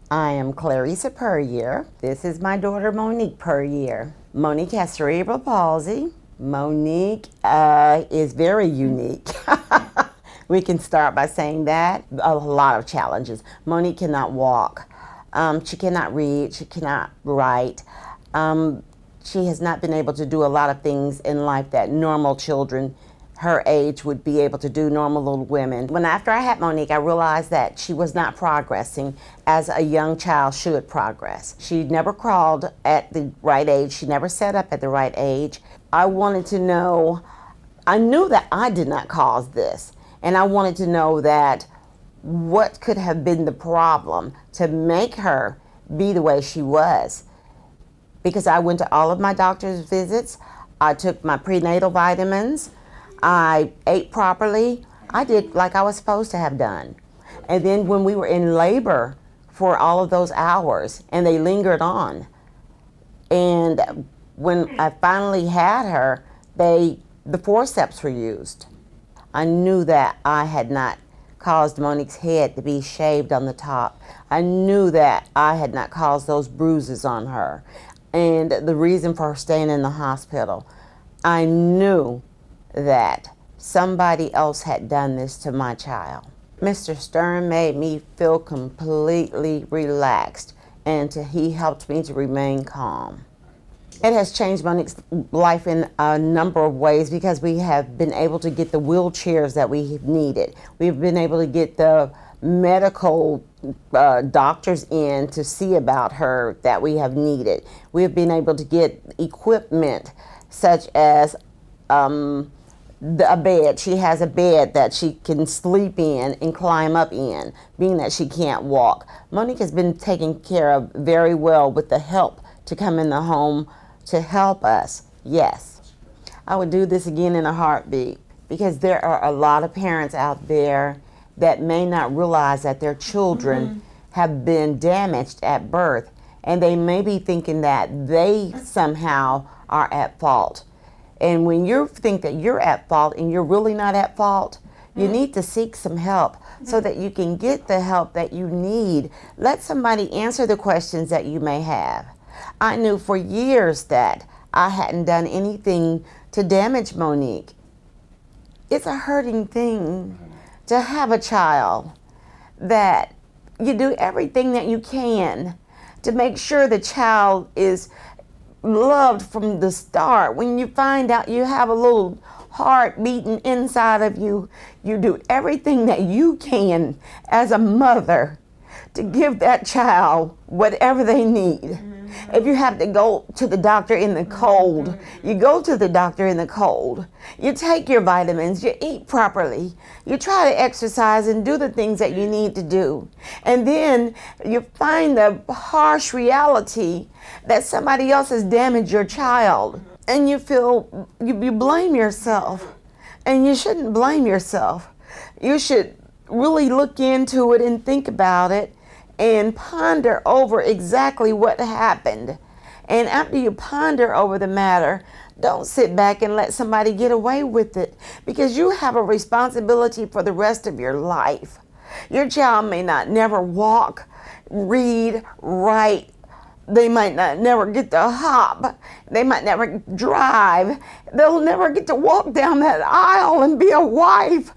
I am Clarissa Puryear. This is my daughter Monique Puryear. Monique has cerebral palsy. Monique is very unique. We can start by saying that. A lot of challenges. Monique cannot walk. She cannot read. She cannot write. She has not been able to do a lot of things in life that normal children her age would be able to do, normal little women. After I had Monique, I realized that she was not progressing as a young child should progress. She never crawled at the right age. She never sat up at the right age. I wanted to know, I knew that I did not cause this, and I wanted to know that what could have been the problem to make her be the way she was. Because I went to all of my doctor's visits, I took my prenatal vitamins, I ate properly. I did like I was supposed to have done. And then when we were in labor for all of those hours, and they lingered on, and when I finally had her, the forceps were used. I knew that I had not caused Monique's head to be shaved on the top. I knew that I had not caused those bruises on her, and the reason for her staying in the hospital. I knew that somebody else had done this to my child. Mr. Stern made me feel completely relaxed, and he helped me to remain calm. It has changed Monique's life in a number of ways because we have been able to get the wheelchairs that we needed. We've been able to get the medical doctors in to see about her that we have needed. We've been able to get equipment such as a bed. She has a bed that she can sleep in and climb up in, being that she can't walk. Monique has been taken care of very well with the help to come in the home to help us. Yes, I would do this again in a heartbeat, because there are a lot of parents out there that may not realize that their children have been damaged at birth, and they may be thinking that they somehow are at fault. And when you think that you're at fault and you're really not at fault, you need to seek some help so that you can get the help that you need. Let somebody answer the questions that you may have. I knew for years that I hadn't done anything to damage Monique. It's a hurting thing to have a child that you do everything that you can to make sure the child is loved from the start. When you find out you have a little heart beating inside of you, you do everything that you can as a mother to give that child whatever they need. If you have to go to the doctor in the cold, you go to the doctor in the cold. You take your vitamins, you eat properly, you try to exercise and do the things that you need to do. And then you find the harsh reality that somebody else has damaged your child. And you feel, you blame yourself. And you shouldn't blame yourself. You should really look into it and think about it and ponder over exactly what happened. And after you ponder over the matter, don't sit back and let somebody get away with it, because you have a responsibility for the rest of your life. Your child may not never walk, read, write. They might not never get to hop. They might never drive. They'll never get to walk down that aisle and be a wife.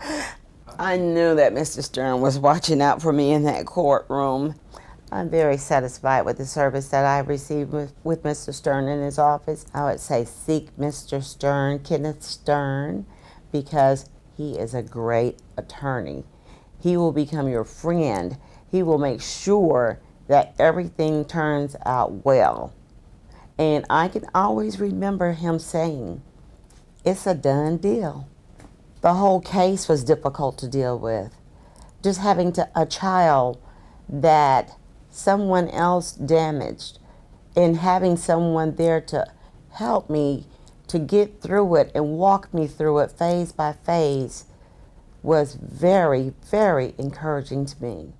I knew that Mr. Stern was watching out for me in that courtroom. I'm very satisfied with the service that I received with Mr. Stern in his office. I would say seek Mr. Stern, Kenneth Stern, because he is a great attorney. He will become your friend. He will make sure that everything turns out well. And I can always remember him saying, it's a done deal. The whole case was difficult to deal with. Just having a child that someone else damaged, and having someone there to help me to get through it and walk me through it phase by phase was very, very encouraging to me.